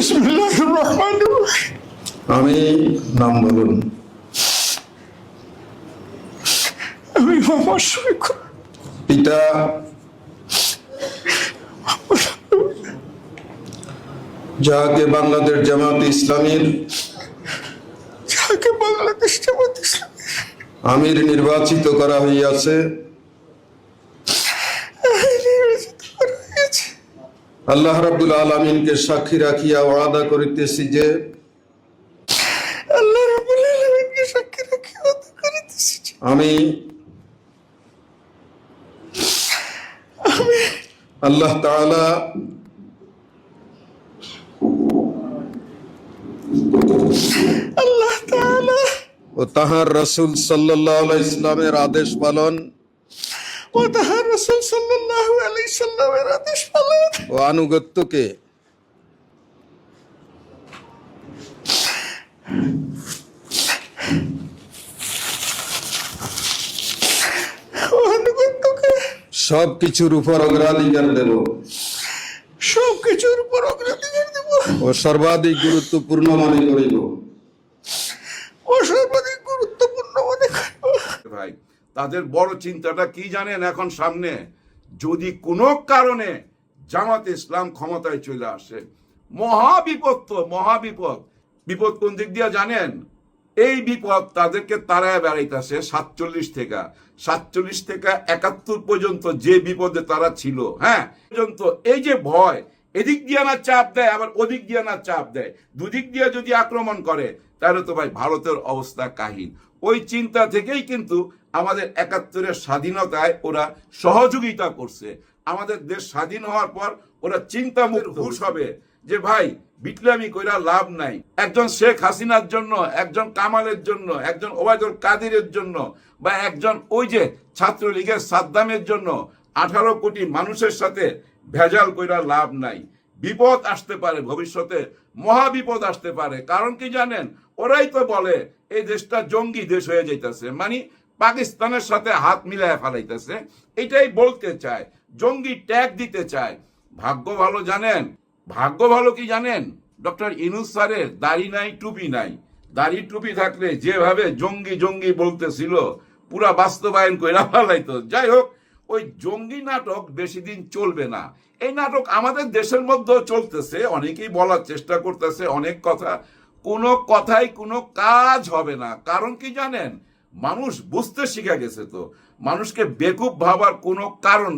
বিসমিল্লাহির রহমানির রহিম। আমি নাম বলুন। আমি মোহাম্মদ শফিকুর। পিতা যাকে বাংলাদেশ জামাত ইসলামীর যাকে বাংলাদেশ জামাত ইসলামী আমির নির্বাচিত করা হইয়াছে, নির্বাচিত করা হয়েছে, আল্লাহ রাব্বুল আলামিনকে সাক্ষী রাখিয়া ওয়াদা করিতেছি যে আল্লাহ রাব্বুল আলামিনকে সাক্ষী রেখে ওয়াদা করিতেছি যে আমি আল্লাহ তাআলা আল্লাহ তাআলা ও তাহার রাসূল সাল্লাল্লাহু আলাইহি ইসলামের আদেশ পালন ও তাহার রাসূল সাল্লাল্লাহু আলাইহি সাল্লামের আদেশ পালন ও আনুগত্যকে ও আনুগত্যকে সব কিছুর উপর অগ্রাধিকার দেব সব কিছুর উপর অগ্রাধিকার দেব ও সর্বাধিক গুরুত্বপূর্ণ মনে করিব। ও সর্বাধিক গুরুত্বপূর্ণ মনে করব। ভাই, তাদের বড় চিন্তাটা কি জানেন? এখন সামনে যদি কোনো কারণে জামাত ইসলাম ক্ষমতায় চলে আসে, মহাবিপদ তো মহাবিপদ। বিপদ কোন দিক দিয়ে জানেন? এই বিপদ তাদেরকে তাড়ায় বেড়াইতেছে 47 থেকে 71 পর্যন্ত যে বিপদে তারা ছিল, হ্যাঁ পর্যন্ত এই যে ভয়, এদিক দিয়ে না চাপ দেয় আবার ওদিক দিয়ে না চাপ দেয়, দুদিক দিয়ে যদি আক্রমণ করে তাহলে তো ভাই ভারতের অবস্থা কাহিল। ওই চিন্তা থেকেই কিন্তু আমাদের 71-এর স্বাধীনতায় ওরা সহযোগিতা করছে। আমাদের দেশ স্বাধীন হওয়ার পর ওরা চিন্তা মুক্ত হুঁশ হবে যে ভাই বিটলামি কইরা লাভ নাই। একজন শেখ হাসিনার জন্য, একজন কামালের জন্য, একজন ওবায়দুল কাদিরের জন্য, বা একজন ওই যে ছাত্রলীগের সাদ্দামের জন্য 18 কোটি মানুষের সাথে ভেজাল কইরা লাভ নাই। বিপদ আসতে পারে, ভবিষ্যতে মহাবিপদ আসতে পারে। কারণ কি জানেন? ওরাই তো বলে এই দেশটা জঙ্গি দেশ হয়ে যাইতেছে, মানে পাকিস্তানের সাথে হাত মিলায় ফেলাইতেছে, এটাই বলতে চায়, জঙ্গি ট্যাগ দিতে চায়। ভাগ্য ভালো জানেন, ভাগ্য ভালো কি জানেন? ডক্টর ইউনূস স্যারের দাড়ি নাই, টুপি নাই। দাড়ি টুপি থাকলে যেভাবে জঙ্গি জঙ্গি বলতেছিল পুরা বাস্তবায়ন কইরা ফেলাইতো। যাই হোক, ওই জঙ্গি নাটক বেশি দিন চলবে না। এই নাটক আমাদের দেশের মধ্যেও চলতেছে, অনেকেই বলার চেষ্টা করতেছে অনেক কথা, কোনো কথাই কোনো কাজ হবে না। কারণ কি জানেন? মানুষ বুঝতে শিখে গেছে, তো মানুষকে বেকুব ভাবার কোনো কারণ